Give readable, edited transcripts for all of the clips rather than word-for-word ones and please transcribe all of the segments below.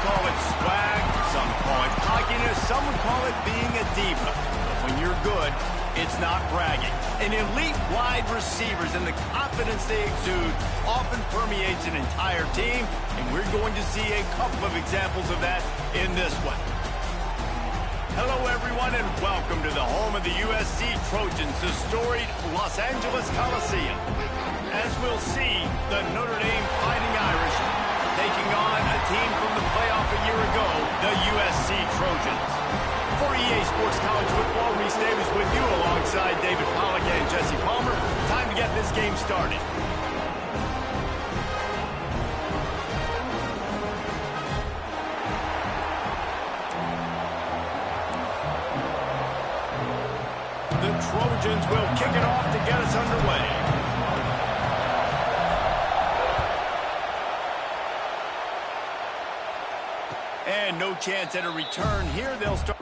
call it swag, some call it cockiness, some would call it being a diva. But when you're good, it's not bragging. An elite wide receivers and the confidence they exude often permeates an entire team, and we're going to see a couple of examples of that in this one. Hello, everyone, and welcome to the home of the USC Trojans, the storied Los Angeles Coliseum. As we'll see, the Notre Dame Fighting Irish are taking on a team from the playoff a year ago, the USC Trojans. For EA Sports College Football, Reese Davis with you alongside David Pollack and Jesse Palmer. Time to get this game started. The Trojans will kick it off to get us underway. And no chance at a return here. They'll start.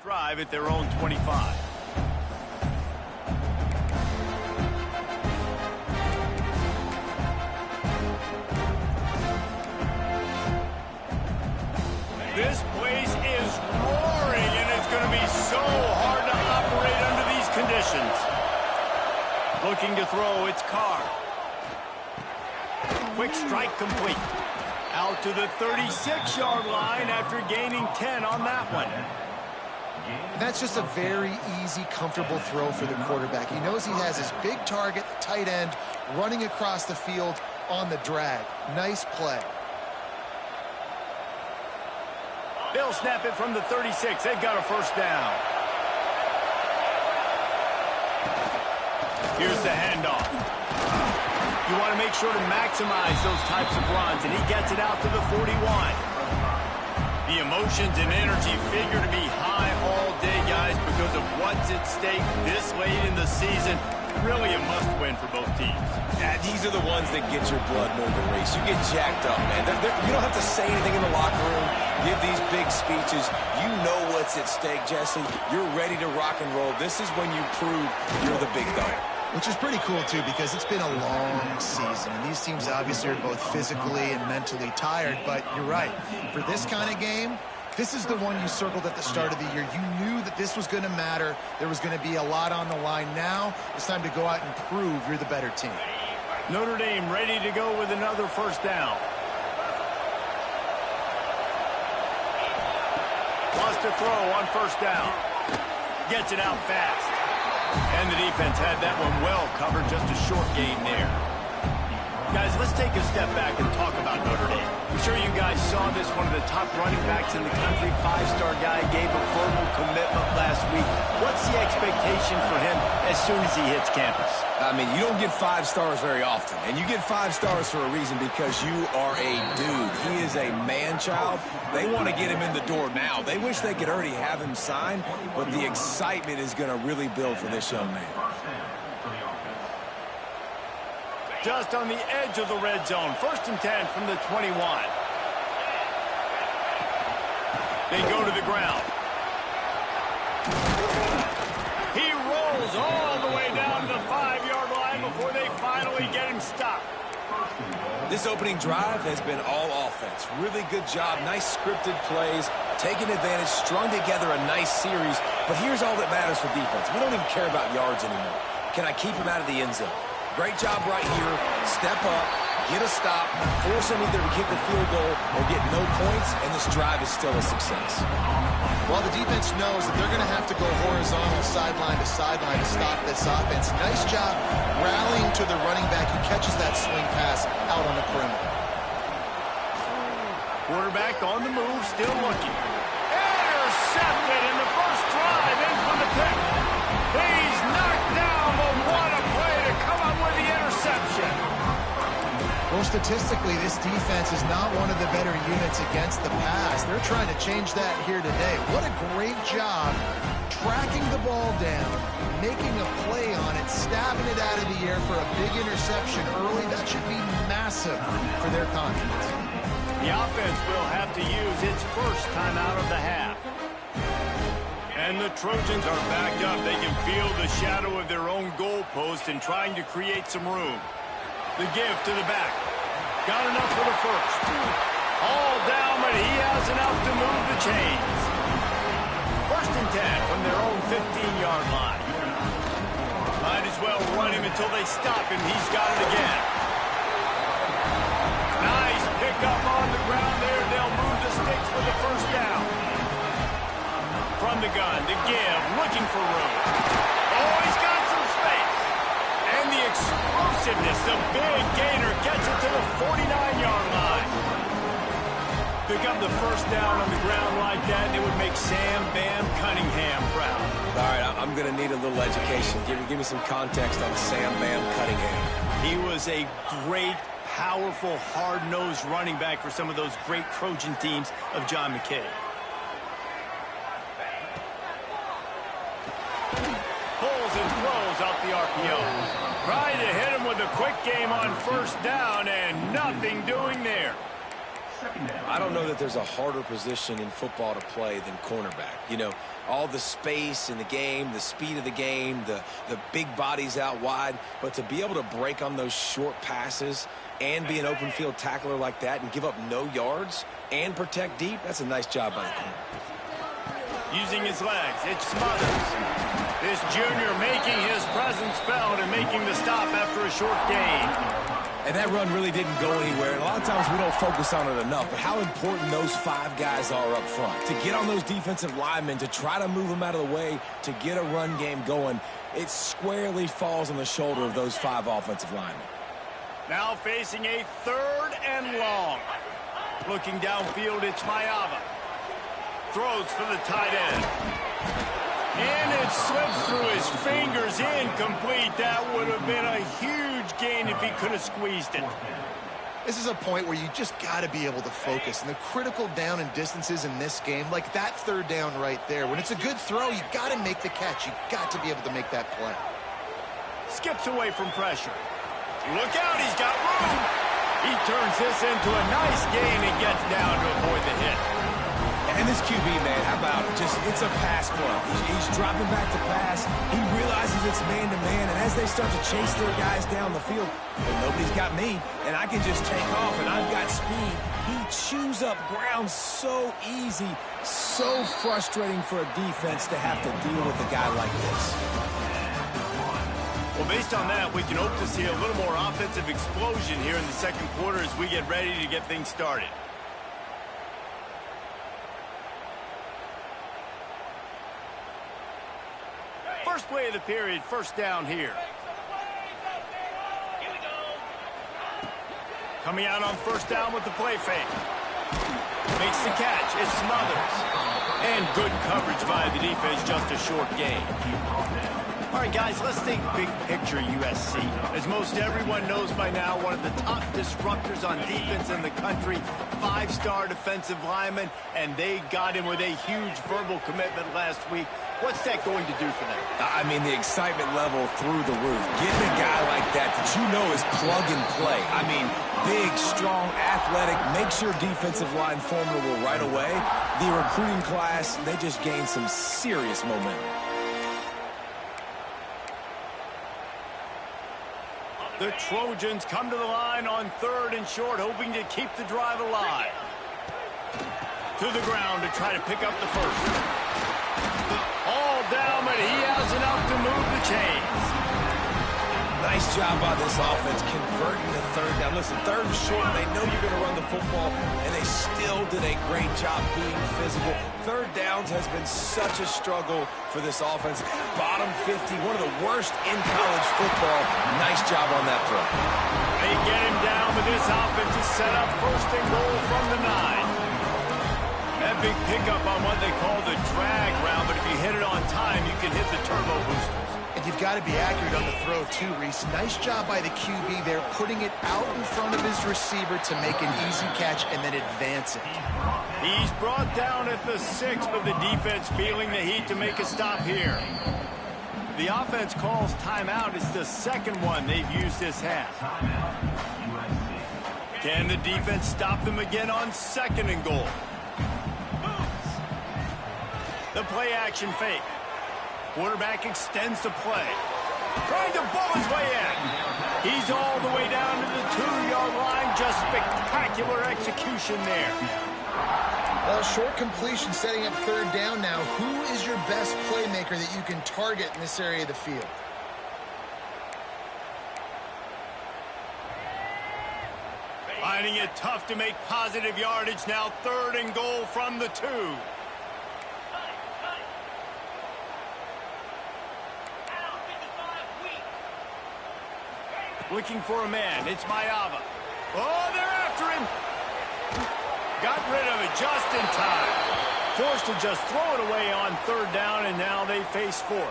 Drive at their own 25. This place is roaring, and it's going to be so hard to operate under these conditions. Looking to throw, it's Carr. Quick strike complete. Out to the 36-yard line after gaining 10 on that one. That's just a very easy, comfortable throw for the quarterback. He knows he has his big target, the tight end, running across the field on the drag. Nice play. They'll snap it from the 36. They've got a first down. Here's the handoff. You want to make sure to maximize those types of runs, and he gets it out to the 41. The emotions and energy figure to be high all day, guys, because of what's at stake this late in the season. Really a must-win for both teams. Yeah, these are the ones that get your blood moving, Reese. You get jacked up, man. You don't have to say anything in the locker room, give these big speeches. You know what's at stake, Jesse. You're ready to rock and roll. This is when you prove you're the big dog. Which is pretty cool, too, because it's been a long season. And these teams obviously are both physically and mentally tired. But you're right. For this kind of game, this is the one you circled at the start of the year. You knew that this was going to matter. There was going to be a lot on the line. Now it's time to go out and prove you're the better team. Notre Dame ready to go with another first down. Wants to throw on first down. Gets it out fast. And the defense had that one well covered, just a short gain there. Guys, let's take a step back and talk about Notre Dame. I'm sure you guys saw this, one of the top running backs in the country, five-star guy, gave a verbal commitment last week. What's the expectation for him as soon as he hits campus? I mean, you don't get 5 stars very often, and you get 5 stars for a reason, because you are a dude. He is a man-child. They want to get him in the door now. They wish they could already have him signed, but the excitement is going to really build for this young man. Just on the edge of the red zone. 1st and 10 from the 21. They go to the ground. He rolls all the way down to the 5-yard line before they finally get him stopped. This opening drive has been all offense. Really good job. Nice scripted plays. Taking advantage. Strung together a nice series. But here's all that matters for defense. We don't even care about yards anymore. Can I keep him out of the end zone? Great job right here. Step up, get a stop, force him either to kick the field goal or get no points, and this drive is still a success. Well, the defense knows that they're going to have to go horizontal sideline to stop this offense. Nice job rallying to the running back who catches that swing pass out on the perimeter. Quarterback on the move, still looking. Intercepted, and the first drive ends with a pick. He's knocked down, but what a play to come up with Well, statistically, this defense is not one of the better units against the pass. They're trying to change that here today. What a great job tracking the ball down, making a play on it, stabbing it out of the air for a big interception early. That should be massive for their confidence. The offense will have to use its first timeout of the half. And the Trojans are backed up. They can feel the shadow of their own goalpost and trying to create some room. The give to the back. Got enough for the first. All down, but he has enough to move the chains. First and 10 from their own 15-yard line. Might as well run him until they stop him. He's got it again. Nice pickup on the ground there. They'll move the sticks for the first down. From the gun, the give, looking for room. Oh, he's got some space. And the explosiveness, the big gainer gets it to the 49-yard line. Pick up the first down on the ground like that, and it would make Sam Bam Cunningham proud. All right, I'm going to need a little education. Give me some context on Sam Bam Cunningham. He was a great, powerful, hard-nosed running back for some of those great Trojan teams of John McKay. Pulls and throws out the RPO. Trying to hit him with a quick game on first down, and nothing doing there. I don't know that there's a harder position in football to play than cornerback. You know, all the space in the game, the speed of the game, the big bodies out wide. But to be able to break on those short passes and be an open field tackler like that and give up no yards and protect deep, that's a nice job by the corner. Using his legs, it's Smothers. This junior making his presence felt and making the stop after a short gain. And that run really didn't go anywhere. And a lot of times we don't focus on it enough. But how important those five guys are up front. To get on those defensive linemen, to try to move them out of the way, to get a run game going, it squarely falls on the shoulder of those five offensive linemen. Now facing a third and long. Looking downfield, it's Mayava. Throws for the tight end. And it slips through his fingers, incomplete. That would have been a huge gain if he could have squeezed it. This is a point where you just got to be able to focus. And the critical down and distances in this game, like that third down right there, when it's a good throw, you got to make the catch. You got to be able to make that play. Skips away from pressure. Look out, he's got room. He turns this into a nice gain and gets down to avoid the hit. And this QB, man, how about it? It's a pass play. He's dropping back to pass. He realizes it's man-to-man, and as they start to chase their guys down the field, well, nobody's got me, and I can just take off, and I've got speed. He chews up ground so easy, so frustrating for a defense to have to deal with a guy like this. Well, based on that, we can hope to see a little more offensive explosion here in the second quarter as we get ready to get things started. First play of the period, first down here. Coming out on first down with the play fake. Makes the catch, it's Smothers. And good coverage by the defense, just a short gain. All right, guys, let's think big picture USC. As most everyone knows by now, one of the top disruptors on defense in the country, five-star defensive lineman, and they got him with a huge verbal commitment last week. What's that going to do for them? I mean, the excitement level through the roof. Getting a guy like that you know is plug and play. I mean, big, strong, athletic, makes your defensive line formidable right away. The recruiting class, they just gained some serious momentum. The Trojans come to the line on third and short, hoping to keep the drive alive. To the ground to try to pick up the first. All down, but he has enough to move the chains. Nice job by this offense converting the third down. Listen, third and short, they know you're going to run the football, and they still did a great job being physical. Third downs has been such a struggle for this offense. Bottom 50, one of the worst in college football. Nice job on that throw. They get him down, but this offense is set up first and goal from the 9. That big pickup on what they call the drag round, but if you hit it on time, you can hit the turbo boosters. And you've got to be accurate on the throw too, Reese. Nice job by the QB there, putting it out in front of his receiver to make an easy catch and then advance it. He's brought down at the 6, but the defense feeling the heat to make a stop here. The offense calls timeout. It's the second one they've used this half. Can the defense stop them again on 2nd and goal? The play action fake. Quarterback extends the play. Trying to ball his way in. He's all the way down to the 2-yard line. Just spectacular execution there. Well, short completion setting up 3rd down now. Who is your best playmaker that you can target in this area of the field? Finding it tough to make positive yardage now. 3rd and goal from the 2. Looking for a man. It's Mayava. Oh, they're after him. Got rid of it just in time. Forced to just throw it away on 3rd down, and now they face 4th.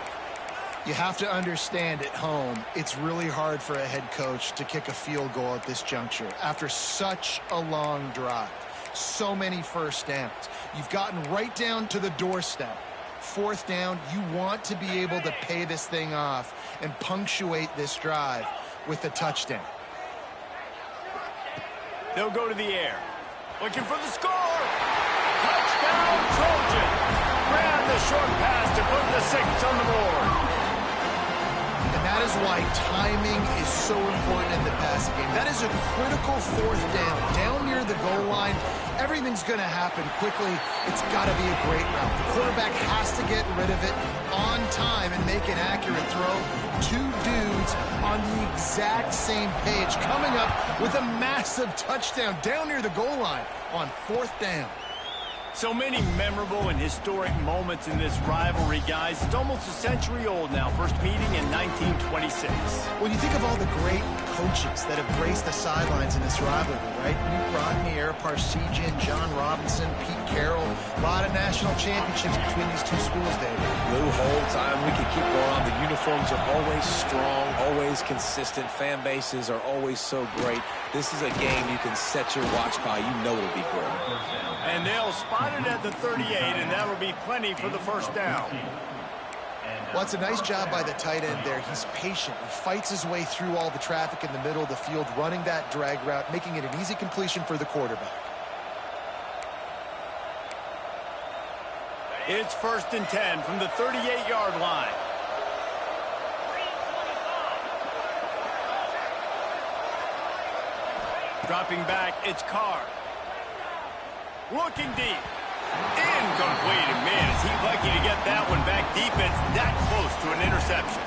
You have to understand at home, it's really hard for a head coach to kick a field goal at this juncture after such a long drive. So many first downs. You've gotten right down to the doorstep. 4th down, you want to be able to pay this thing off and punctuate this drive with a touchdown. They'll go to the air. Looking for the score. Touchdown, Trojan. Ran the short pass to put the 6 on the board. And that is why timing is so important in the passing game. That is a critical 4th down. Down near the goal line, everything's going to happen quickly. It's got to be a great route. The quarterback has to get rid of it on time and make an accurate throw. 2 dudes on the exact same page, coming up with a massive touchdown down near the goal line on 4th down. So many memorable and historic moments in this rivalry, guys. It's almost a century old now. First meeting in 1926. When you think of all the great coaches that have graced the sidelines in this rivalry, right? Newt Rodney, Ara Parseghian, John Robinson, Pete Carroll. A lot of national championships between these 2 schools, David. Lou Holtz, we could keep going on. The uniforms are always strong, always consistent. Fan bases are always so great. This is a game you can set your watch by. You know it'll be great. And they'll spot it at the 38, and that'll be plenty for the 1st down. Well, it's a nice job by the tight end there. He's patient. He fights his way through all the traffic in the middle of the field, running that drag route, making it an easy completion for the quarterback. It's 1st and 10 from the 38-yard line. Dropping back, it's Carr. Looking deep. Incomplete. And man, is he lucky to get that one back. Defense that close to an interception.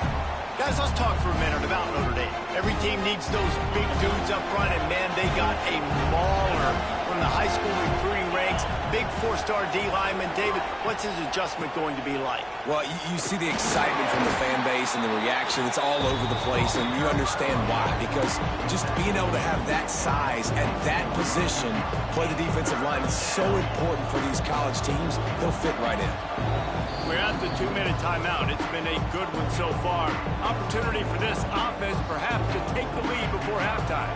Guys, let's talk for a minute about Notre Dame. Every team needs those big dudes up front, and man, they got a mauler from the high school recruiting ranks. Big 4-star D lineman. David, what's his adjustment going to be like? Well, you see the excitement from the fan base and the reaction. It's all over the place, and you understand why. Because just being able to have that size at that position, play the defensive line, is so important for these college teams. They'll fit right in. We're at the 2-minute timeout. It's been a good one so far. Opportunity for this offense perhaps to take the lead before halftime.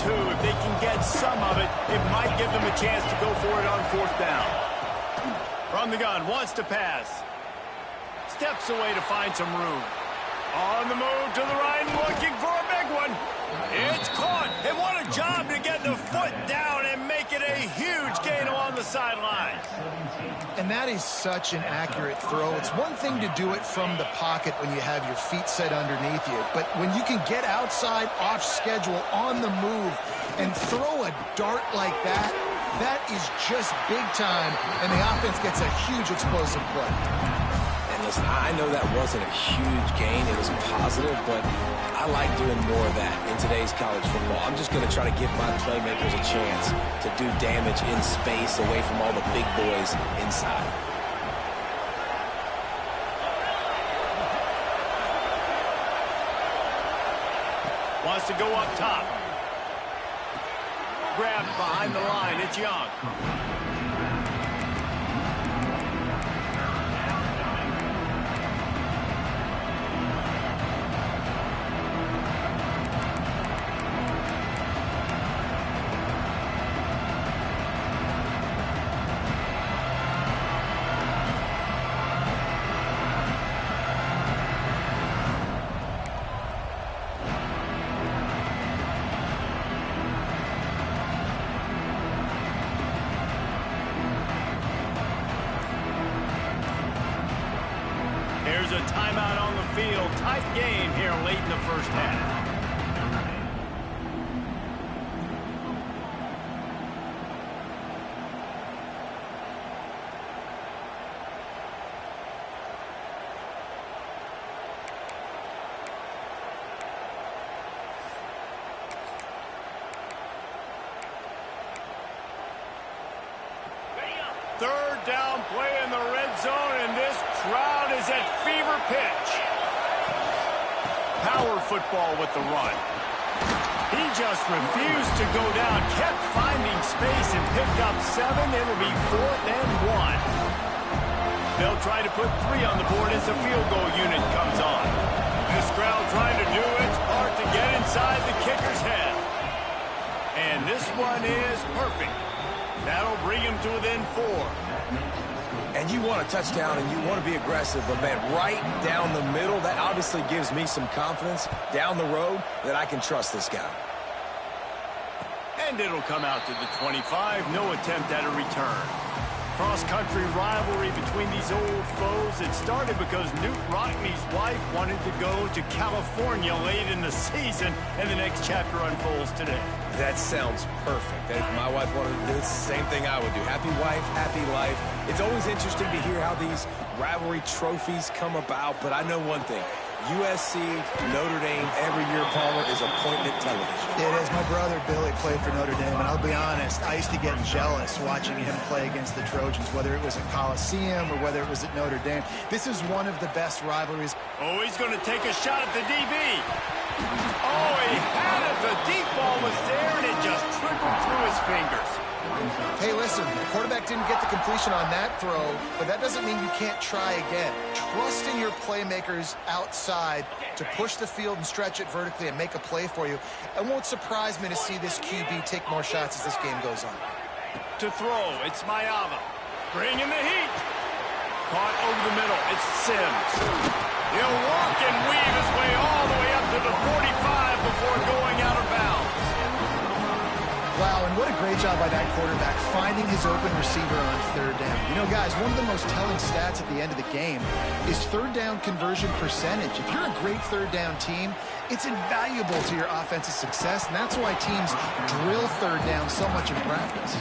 If they can get some of it, it might give them a chance to go for it on 4th down. From the gun, wants to pass. Steps away to find some room. On the move to the right, looking for a big one. It's caught. And what a job to get the foot down and make it a huge gain along the sideline. And that is such an accurate throw. It's one thing to do it from the pocket when you have your feet set underneath you, but when you can get outside, off schedule, on the move, and throw a dart like that, that is just big time, and the offense gets a huge explosive play. And listen, I know that wasn't a huge gain. It was positive, but I like doing more of that in today's college football. I'm just going to try to give my playmakers a chance to do damage in space away from all the big boys inside. Wants to go up top. Grabbed behind the line. It's Young. There's a timeout on the field. Tight game here late in the first half. Third down play in the red zone, and this crowd is at fever pitch. Power football with the run. He just refused to go down, kept finding space and picked up 7. It'll be 4th and 1. They'll try to put 3 on the board as the field goal unit comes on. This crowd trying to do its part to get inside the kicker's head. And this one is perfect. That'll bring him to within 4. And you want a touchdown and you want to be aggressive, but man, right down the middle, that obviously gives me some confidence down the road that I can trust this guy. And it'll come out to the 25. No attempt at a return. Cross-country rivalry between these old foes. It started because Newt Rockne's wife wanted to go to California late in the season, and the next chapter unfolds today. That sounds perfect. If my wife wanted to do the same thing I would do. Happy wife, happy life. It's always interesting to hear how these rivalry trophies come about, but I know one thing. USC, Notre Dame, every year, Palmer, is appointment television. It is. My brother Billy played for Notre Dame, and I'll be honest, I used to get jealous watching him play against the Trojans, whether it was at Coliseum or whether it was at Notre Dame. This is one of the best rivalries. Oh, he's going to take a shot at the DB. Oh, he had it. The deep ball was there, and it just trickled through his fingers. Hey, listen, the quarterback didn't get the completion on that throw, but that doesn't mean you can't try again. Trust in your playmakers outside to push the field and stretch it vertically and make a play for you. It won't surprise me to see this QB take more shots as this game goes on. To throw, it's Mayava. Bringing the heat. Caught over the middle, it's Sims. He'll walk and weave his way all the way up to the 45 before going out of bounds. Wow, and what a great job by that quarterback finding his open receiver on third down. You know, guys, one of the most telling stats at the end of the game is third down conversion percentage. If you're a great third down team, it's invaluable to your offensive success, and that's why teams drill third down so much in practice.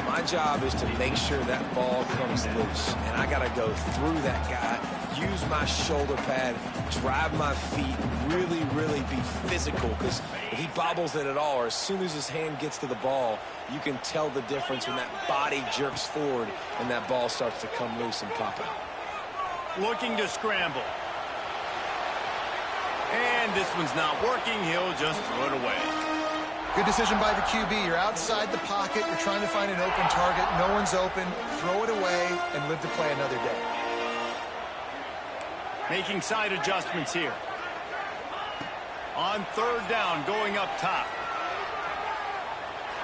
My job is to make sure that ball comes loose, and I got to go through that guy, use my shoulder pad, drive my feet, really be physical, because if he bobbles it at all, or as soon as his hand gets to the ball, you can tell the difference when that body jerks forward and that ball starts to come loose and pop out. Looking to scramble. And this one's not working. He'll just throw it away. Good decision by the QB. You're outside the pocket. You're trying to find an open target. No one's open. Throw it away and live to play another day. Making side adjustments here. On third down, going up top.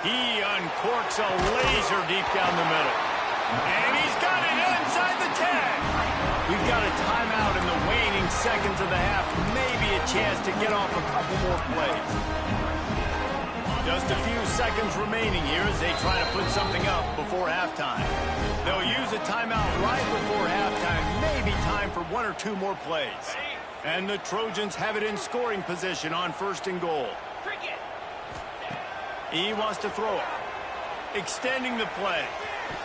He uncorks a laser deep down the middle. And he's got it inside the 10. We've got a timeout in the waning seconds of the half. Maybe a chance to get off a couple more plays. Just a few seconds remaining here as they try to put something up before halftime. They'll use a timeout right before halftime. Maybe time for 1 or 2 more plays. And the Trojans have it in scoring position on 1st and goal. He wants to throw it. Extending the play.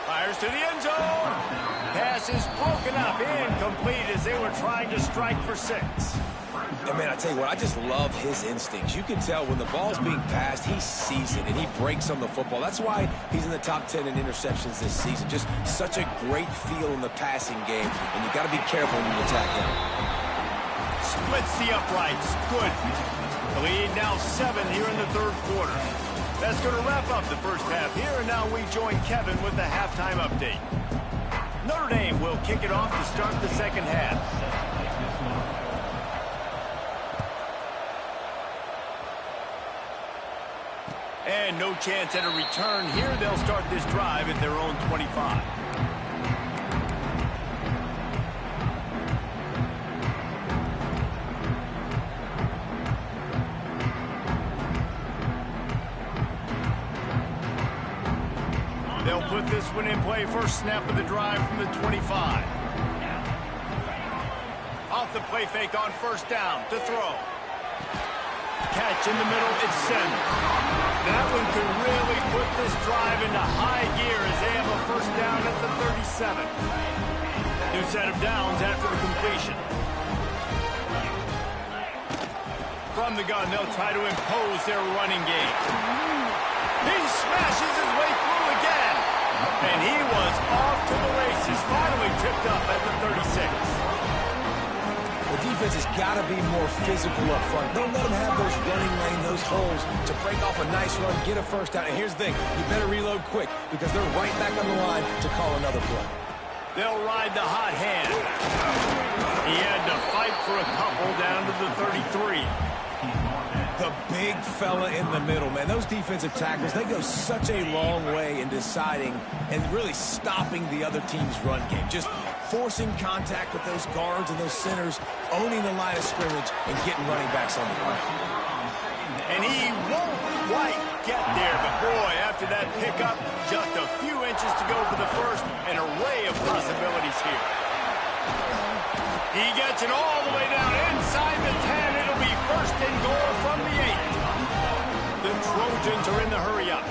Fires to the end zone. Pass is broken up. Incomplete as they were trying to strike for 6. And man, I tell you what, I just love his instincts. You can tell when the ball's being passed, he sees it, and he breaks on the football. That's why he's in the top 10 in interceptions this season. Just such a great feel in the passing game, and you got to be careful when you attack him. Splits the uprights. Good. The Lead now 7 here in the third quarter. That's going to wrap up the first half here, and now we join Kevin with the halftime update. Notre Dame will kick it off to start the second half. And no chance at a return here. They'll start this drive at their own 25. They'll put this one in play. First snap of the drive from the 25. Off the play fake on first down to throw. Catch in the middle, it's sent. That one could really put this drive into high gear as they have a first down at the 37. New set of downs after the completion. From the gun, they'll try to impose their running game. He smashes his way through again. And he was off to the races, finally tripped up at the 36. The defense has got to be more physical up front. Don't let them have those running lane, those holes to break off a nice run, get a first down. And here's the thing, you better reload quick because they're right back on the line to call another play. They'll ride the hot hand. He had to fight for a couple down to the 33. The big fella in the middle, man. Those defensive tackles, they go such a long way in deciding and really stopping the other team's run game. Just forcing contact with those guards and those centers, owning the line of scrimmage, and getting running backs on the ground. And he won't quite get there, but boy, after that pickup, just a few inches to go for the first, an array of possibilities here. He gets it all the way down inside the 10. It'll be first and goal from the 8. The Trojans are in the hurry-up.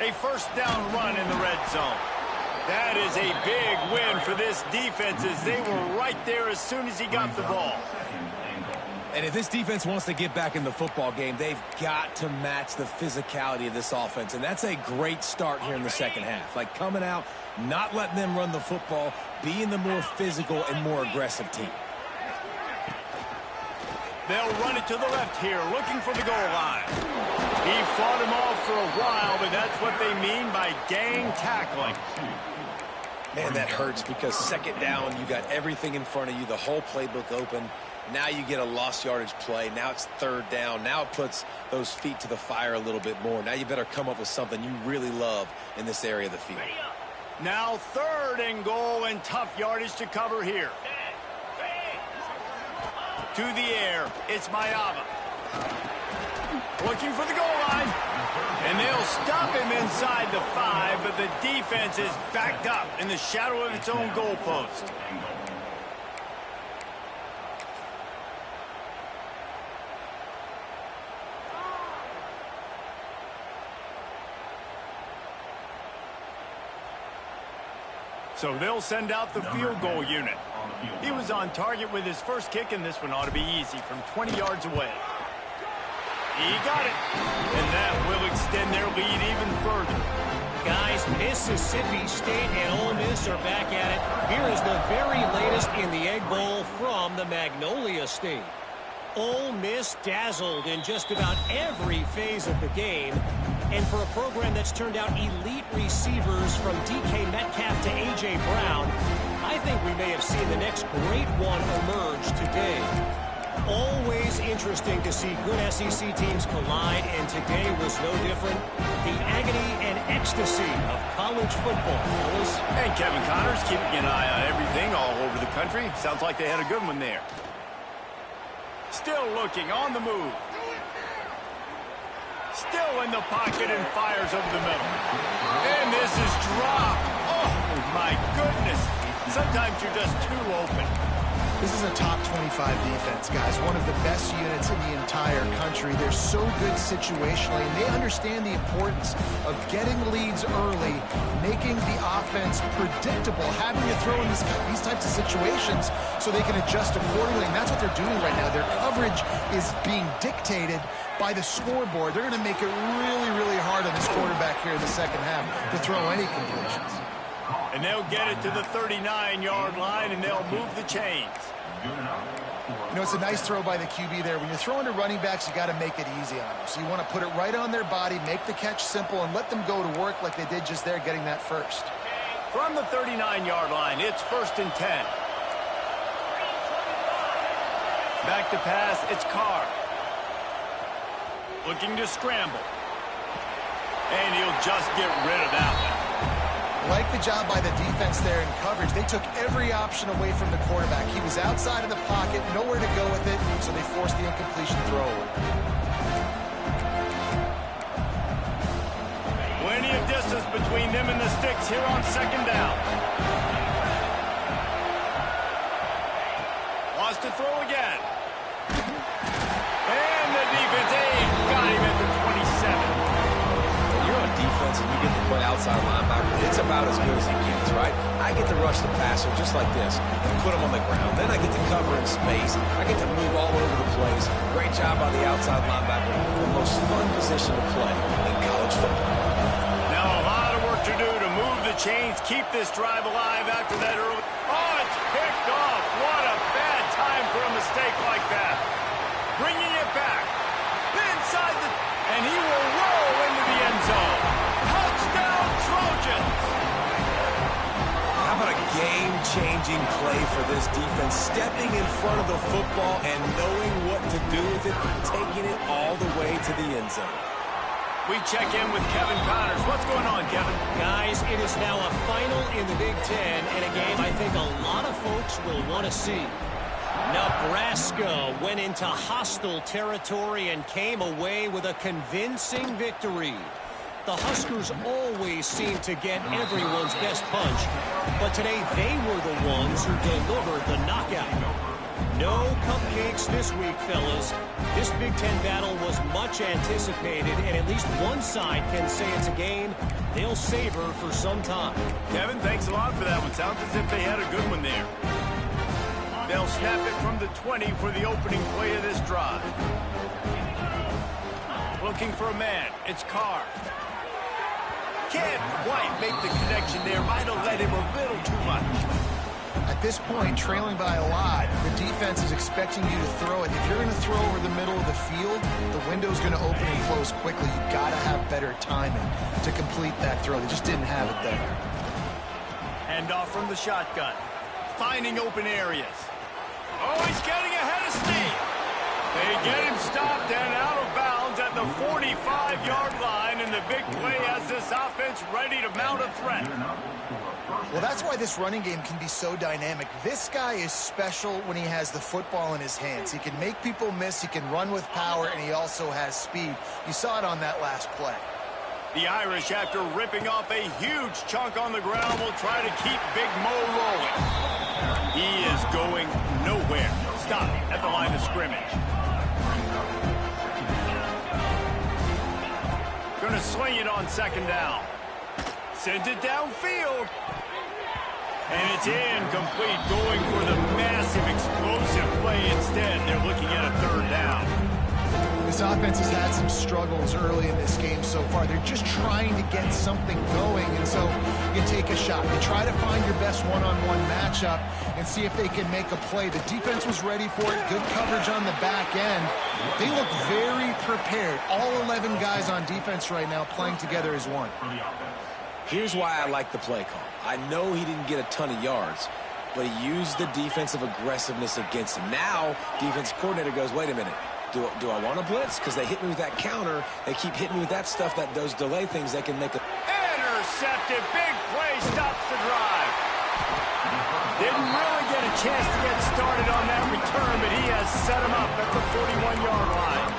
A first down run in the red zone. That is a big win for this defense as they were right there as soon as he got the ball. And if this defense wants to get back in the football game, they've got to match the physicality of this offense. And that's a great start here in the second half. Like coming out, not letting them run the football, being the more physical and more aggressive team. They'll run it to the left here, looking for the goal line. He fought him off for a while, but that's what they mean by gang tackling. Man, that hurts because second down, you got everything in front of you, the whole playbook open. Now you get a lost yardage play. Now it's third down. Now it puts those feet to the fire a little bit more. Now you better come up with something you really love in this area of the field. Now third and goal and tough yardage to cover here. To the air, it's Mayava. Looking for the goal line. And they'll stop him inside the 5, but the defense is backed up in the shadow of its own goalpost. So they'll send out the field goal unit. He was on target with his first kick, and this one ought to be easy from 20 yards away. He got it. And that will extend their lead even further. Guys, Mississippi State and Ole Miss are back at it. Here is the very latest in the Egg Bowl from the Magnolia State. Ole Miss dazzled in just about every phase of the game. And for a program that's turned out elite receivers from DK Metcalf to A.J. Brown, I think we may have seen the next great one emerge today. Always interesting to see good SEC teams collide, and today was no different. The agony and ecstasy of college football, fellas. And Kevin Connors keeping an eye on everything all over the country. Sounds like they had a good one there. Still looking on the move. Still in the pocket and fires over the middle. And this is dropped. Oh, my goodness. Sometimes you're just too open. This is a top 25 defense, guys. One of the best units in the entire country. They're so good situationally, and they understand the importance of getting leads early, making the offense predictable, having to throw in these types of situations so they can adjust accordingly. And that's what they're doing right now. Their coverage is being dictated by the scoreboard. They're going to make it really, really hard on this quarterback here in the second half to throw any completions. And they'll get it to the 39-yard line, and they'll move the chains. It's a nice throw by the QB there. When you're throwing to running backs, you got to make it easy on them. So you want to put it right on their body, make the catch simple, and let them go to work like they did just there, getting that first. From the 39-yard line, it's 1st and 10. Back to pass, it's Carr. Looking to scramble. And he'll just get rid of that one. Like the job by the defense there in coverage. They took every option away from the quarterback. He was outside of the pocket, nowhere to go with it, so they forced the incompletion throw. Plenty of distance between them and the sticks here on 2nd down. Wants to throw again. And the defense got him at the 27. Defense and you get to play outside linebacker, it's about as good as it gets, right? I get to rush the passer just like this and put him on the ground. Then I get to cover in space. I get to move all over the place. Great job by the outside linebacker. The most fun position to play in college football. Now a lot of work to do to move the chains, keep this drive alive after that early. Oh, it's picked off. What a bad time for a mistake like that. Bringing it back. Inside the... And he will roll into the end zone. Touchdown, Trojans! How about a game-changing play for this defense? Stepping in front of the football and knowing what to do with it, taking it all the way to the end zone. We check in with Kevin Connors. What's going on, Kevin? Guys, it is now a final in the Big Ten, and a game I think a lot of folks will want to see. Nebraska went into hostile territory and came away with a convincing victory. The Huskers always seem to get everyone's best punch, but today they were the ones who delivered the knockout. No cupcakes this week, fellas. This Big Ten battle was much anticipated, and at least one side can say it's a game they'll savor for some time. Kevin, thanks a lot for that one. Sounds as if they had a good one there. They'll snap it from the 20 for the opening play of this drive. Looking for a man. It's Carr. Can't quite make the connection there. Might have let him a little too much. At this point, trailing by a lot, the defense is expecting you to throw it. If you're going to throw over the middle of the field, the window's going to open and close quickly. You've got to have better timing to complete that throw. They just didn't have it there. Hand off from the shotgun. Finding open areas. Oh, he's getting ahead of steam. They get him stopped and out of bounds at the 45-yard line, and the big play has this offense ready to mount a threat. Well, that's why this running game can be so dynamic. This guy is special when he has the football in his hands. He can make people miss, he can run with power, and he also has speed. You saw it on that last play. The Irish, after ripping off a huge chunk on the ground, will try to keep Big Mo rolling. He is going nowhere. Stop at the line of scrimmage. Going to swing it on 2nd down. Sends it downfield. And it's incomplete, going for the massive explosive play instead. They're looking at a 3rd down. This offense has had some struggles early in this game so far. They're just trying to get something going, and so you take a shot. You try to find your best one-on-one matchup and see if they can make a play. The defense was ready for it. Good coverage on the back end. They look very prepared. All 11 guys on defense right now playing together as one. Here's why I like the play call. I know he didn't get a ton of yards, but he used the defensive aggressiveness against him. Now, defensive coordinator goes, wait a minute. Do I want to blitz? Because they hit me with that counter. They keep hitting me with that stuff, those delay things. They can make a... Intercepted. Big play stops the drive. Didn't really get a chance to get started on that return, but he has set him up at the 41-yard line.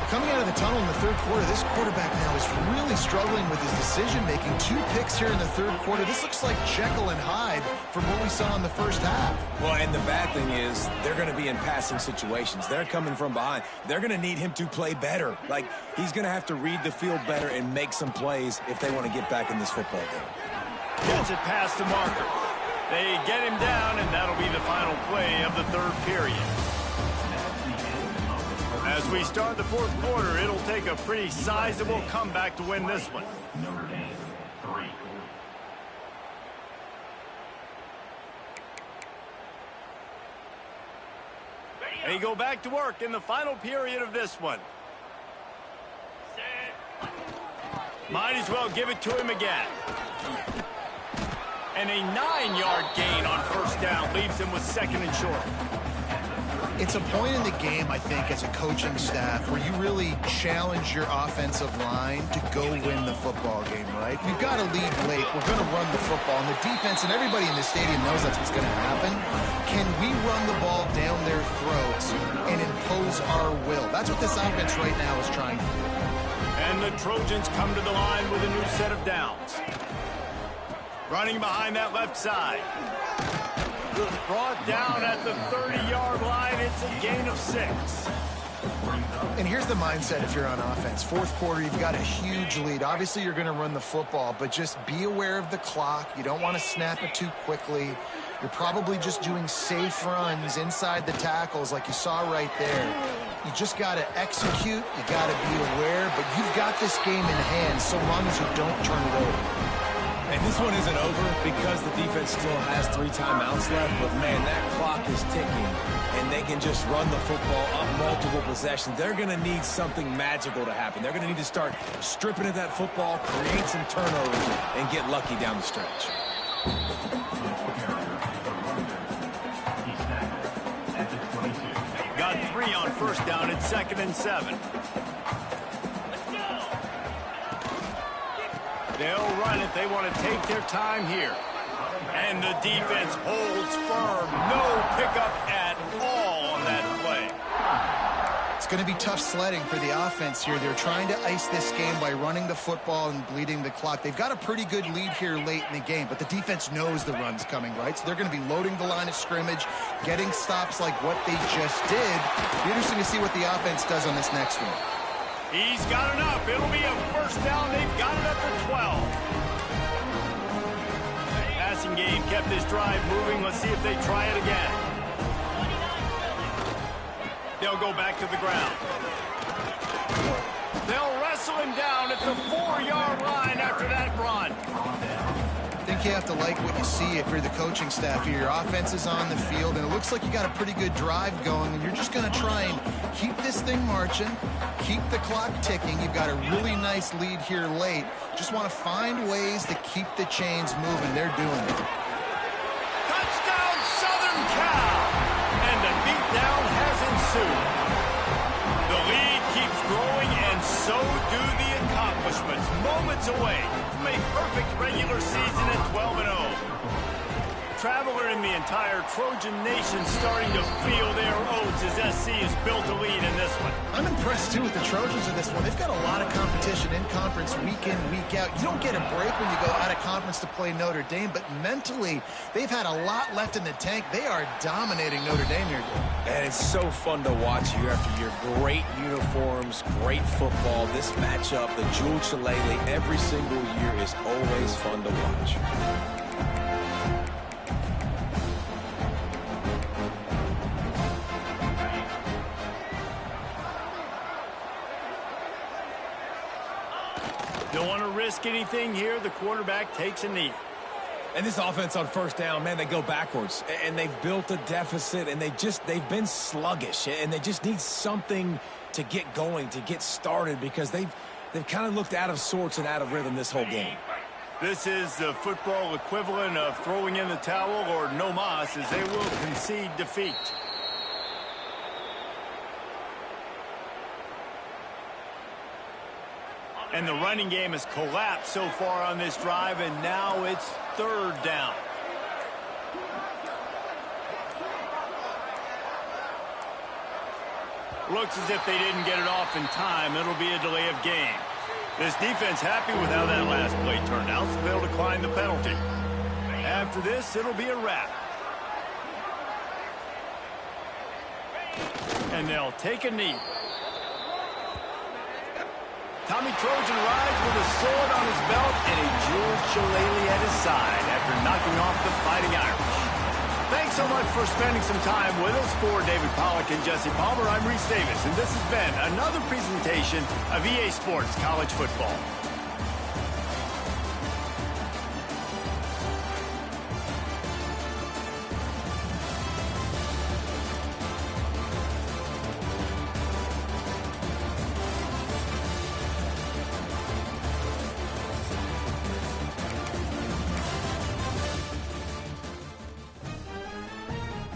Coming out of the tunnel in the 3rd quarter, this quarterback now is really struggling with his decision-making. 2 picks here in the 3rd quarter. This looks like Jekyll and Hyde from what we saw in the first half. Well, and the bad thing is they're going to be in passing situations. They're coming from behind. They're going to need him to play better. Like, he's going to have to read the field better and make some plays if they want to get back in this football game. Gets it past the marker. They get him down, and that'll be the final play of the 3rd period. As we start the 4th quarter, it'll take a pretty sizable comeback to win this one. They go back to work in the final period of this one. Might as well give it to him again. And a 9-yard gain on first down leaves him with second and short. It's a point in the game, I think, as a coaching staff where you really challenge your offensive line to go win the football game, right? We've got to lead late. We're going to run the football. And the defense and everybody in the stadium knows that's what's going to happen. Can we run the ball down their throats and impose our will? That's what this offense right now is trying to do. And the Trojans come to the line with a new set of downs. Running behind that left side. Brought down at the 30-yard line. It's a gain of 6. And here's the mindset if you're on offense. Fourth quarter, you've got a huge lead. Obviously, you're going to run the football, but just be aware of the clock. You don't want to snap it too quickly. You're probably just doing safe runs inside the tackles like you saw right there. You just got to execute. You got to be aware, but you've got this game in hand so long as you don't turn it over. And this one isn't over because the defense still has 3 timeouts left. But, man, that clock is ticking, and they can just run the football up multiple possessions. They're going to need something magical to happen. They're going to need to start stripping at that football, create some turnovers, and get lucky down the stretch. Got 3 on first down at 2nd and 7. They'll run it. They want to take their time here. And the defense holds firm. No pickup at all on that play. It's going to be tough sledding for the offense here. They're trying to ice this game by running the football and bleeding the clock. They've got a pretty good lead here late in the game, but the defense knows the run's coming, right? So they're going to be loading the line of scrimmage, getting stops like what they just did. Be interesting to see what the offense does on this next one. He's got enough. It'll be a first down. They've got it up to 12. Passing game kept this drive moving. Let's see if they try it again. They'll go back to the ground. They'll wrestle him down at the 4-yard line after that run. I think you have to like what you see if you're the coaching staff here. Your offense is on the field, and it looks like you got a pretty good drive going, and you're just going to try and keep this thing marching, keep the clock ticking. You've got a really nice lead here late. Just want to find ways to keep the chains moving. They're doing it. Touchdown, Southern Cal! And the beatdown has ensued. The lead keeps growing, and so do the accomplishments. Moments away from a perfect regular season at 12-0. Traveler in the entire Trojan nation starting to feel their oats as SC has built a lead in this one. I'm impressed, too, with the Trojans in this one. They've got a lot of competition in conference week in, week out. You don't get a break when you go out of conference to play Notre Dame, but mentally, they've had a lot left in the tank. They are dominating Notre Dame here, dude. And it's so fun to watch year after year. Great uniforms, great football. This matchup, the Jewel Shillelagh, every single year is always fun to watch. Don't want to risk anything here. The quarterback takes a knee. And this offense on first down, man, they go backwards. And they've built a deficit, and they've been sluggish. And they just need something to get going, to get started, because they've kind of looked out of sorts and out of rhythm this whole game. This is the football equivalent of throwing in the towel or no mas, as they will concede defeat. And the running game has collapsed so far on this drive, and now it's 3rd down. Looks as if they didn't get it off in time. It'll be a delay of game. This defense happy with how that last play turned out, so they'll decline the penalty. After this, it'll be a wrap. And they'll take a knee. Tommy Trojan rides with a sword on his belt and a Jewel Shillelagh at his side after knocking off the Fighting Irish. Thanks so much for spending some time with us. For David Pollack and Jesse Palmer, I'm Reese Davis, and this has been another presentation of EA Sports College Football.